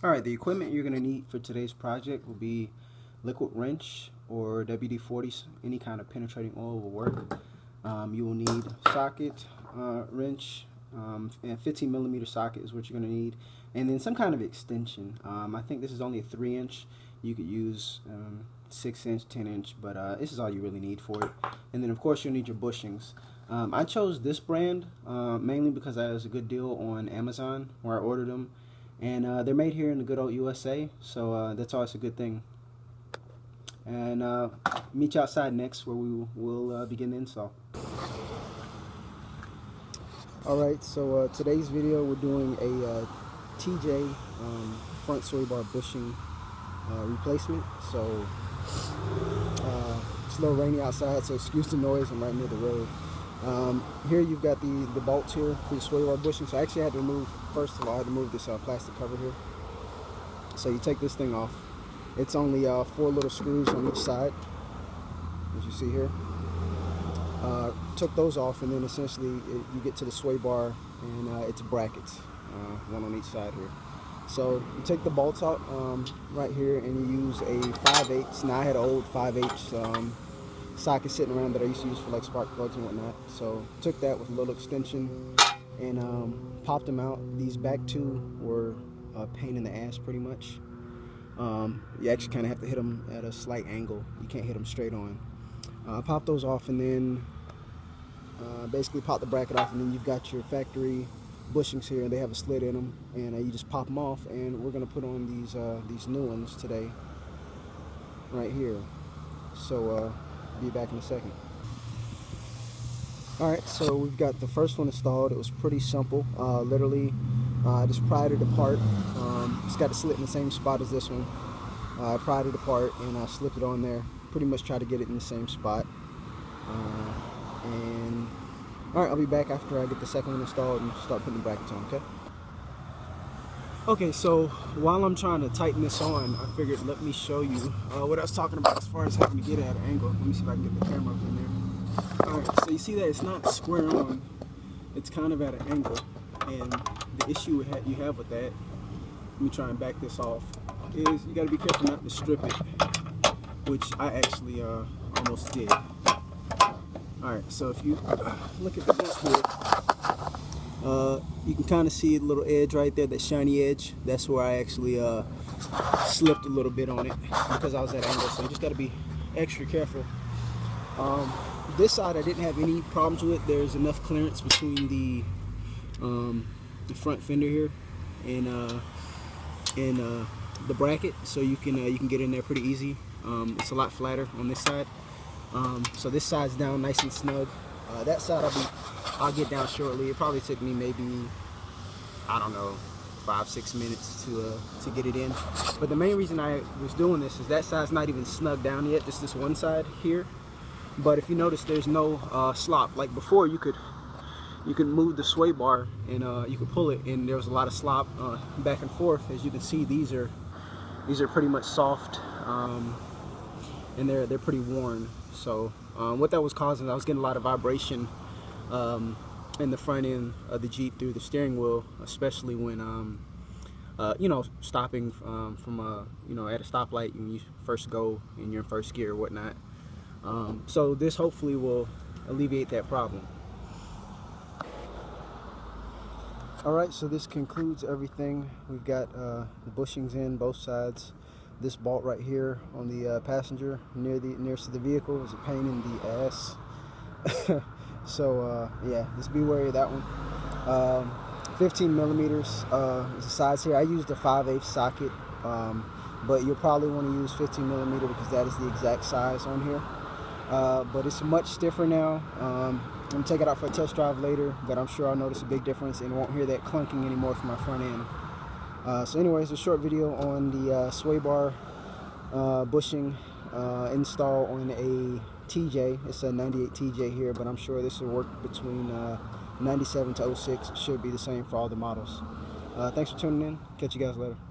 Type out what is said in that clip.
Alright, the equipment you're going to need for today's project will be liquid wrench or WD-40, any kind of penetrating oil will work. You will need socket, wrench, and 15 millimeter socket is what you're going to need, and then some kind of extension. I think this is only a 3-inch. You could use 6-inch, 10-inch, but this is all you really need for it. And then of course you'll need your bushings. I chose this brand mainly because it was a good deal on Amazon where I ordered them. And they're made here in the good old USA, so that's always a good thing. And meet you outside next where we will begin the install. Alright, so today's video we're doing a TJ front sway bar bushing replacement. So it's a little rainy outside, so excuse the noise, I'm right near the road. Here you've got the bolts here for the sway bar bushing. So I actually had to remove, first of all, I had to remove this plastic cover here. So you take this thing off. It's only 4 little screws on each side, as you see here. Took those off, and then essentially you get to the sway bar, and it's brackets, one on each side here. So you take the bolts out right here, and you use a 5/8. Now I had an old 5/8 socket sitting around that I used to use for like spark plugs and whatnot. So took that with a little extension and popped them out. These back two were a pain in the ass pretty much. You actually kind of have to hit them at a slight angle. You can't hit them straight on. Pop those off, and then basically pop the bracket off, and then you've got your factory bushings here. They have a slit in them, and you just pop them off. And we're gonna put on these new ones today, right here. So be back in a second. Alright, so we've got the first one installed. It was pretty simple. Literally, I just pried it apart. It's got a slit in the same spot as this one. I pried it apart and I slipped it on there. Pretty much try to get it in the same spot. And alright, I'll be back after I get the second one installed and start putting the brackets on, okay? Okay, so while I'm trying to tighten this on, I figured let me show you what I was talking about as far as having to get at an angle. Let me see if I can get the camera up in there. Alright, so you see that it's not square on, it's kind of at an angle. And the issue you have with that, let me try and back this off, is you got to be careful not to strip it, which I actually almost did. Alright, so if you look at the book here, you can kind of see the little edge right there, that shiny edge. That's where I actually slipped a little bit on it because I was at an angle. So you just got to be extra careful. This side I didn't have any problems with. There's enough clearance between the front fender here and the bracket, so you can get in there pretty easy. It's a lot flatter on this side. So this side's down nice and snug. That side I'll get down shortly. It probably took me maybe, I don't know, 5-6 minutes to get it in. But the main reason I was doing this is that side's not even snug down yet, just this one side here. But if you notice, there's no slop. Like before, you could move the sway bar and you could pull it, and there was a lot of slop back and forth. As you can see, these are pretty much soft, and they're pretty worn. So what that was causing, I was getting a lot of vibration in the front end of the Jeep through the steering wheel, especially when you know, stopping from you know, at a stoplight when you first go and you're in first gear or whatnot. So this hopefully will alleviate that problem. Alright, so this concludes everything. We've got the bushings in both sides. This bolt right here on the passenger nearest to the vehicle is a pain in the ass. So yeah, just be wary of that one. 15 millimeters is the size here. I used a 5/8 socket, but you'll probably want to use 15 millimeter because that is the exact size on here. But it's much stiffer now. I'm going to take it out for a test drive later, but I'm sure I'll notice a big difference and won't hear that clunking anymore from my front end. So anyways, a short video on the sway bar bushing install on a TJ. It's a 98 TJ here, but I'm sure this will work between 97 to 06. It should be the same for all the models. Thanks for tuning in. Catch you guys later.